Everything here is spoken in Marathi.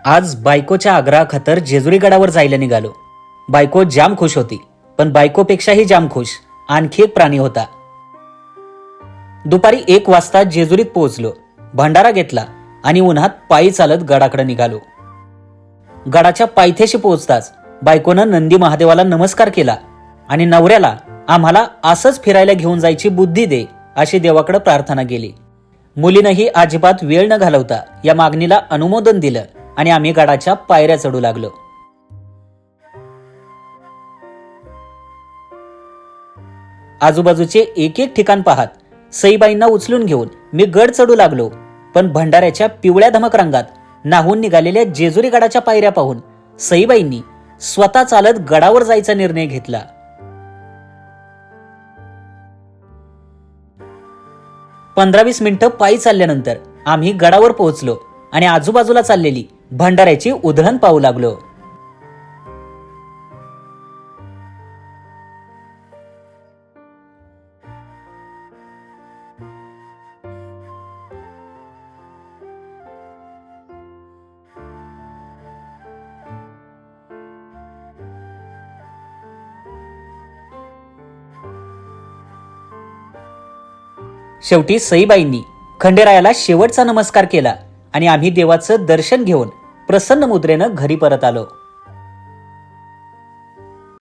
आज बायकोच्या आग्रहाखातर जेजुरी गडावर जायला निघालो. बायको जाम खुश होती, पण बायकोपेक्षाही जाम खुश आणखी एक प्राणी होता. दुपारी 1 वाजता जेजुरीत पोहोचलो. भंडारा घेतला आणि उन्हात पायी चालत गडाकडे निघालो. गडाच्या पायथ्याशी पोहोचताच बायकोनं नंदी महादेवाला नमस्कार केला आणि नवऱ्याला आम्हाला असंच फिरायला घेऊन जायची बुद्धी दे अशी देवाकडे प्रार्थना केली. मुलीनंही अजिबात वेळ न घालवता या मागणीला अनुमोदन दिलं आणि आम्ही गडाच्या पायऱ्या चढू लागलो. आजूबाजूचे एक एक ठिकाण पाहत सईबाईंना उचलून घेऊन मी गड चढू लागलो. पण भंडाऱ्याच्या पिवळ्या धमक रंगात नाहून निघालेल्या जेजुरी गडाच्या पायऱ्या पाहून सईबाईंनी स्वतः चालत गडावर जायचा निर्णय घेतला. पंधरा 20 मिनिटं पायी चालल्यानंतर आम्ही गडावर पोहोचलो आणि आजूबाजूला चाललेली भंडाऱ्याची उधळण पाहू लागलो. शेवटी सईबाईंनी खंडेरायाला शेवटचा नमस्कार केला आणि आम्ही देवाचं दर्शन घेऊन प्रसन्न मुद्रेनं घरी परत आलो.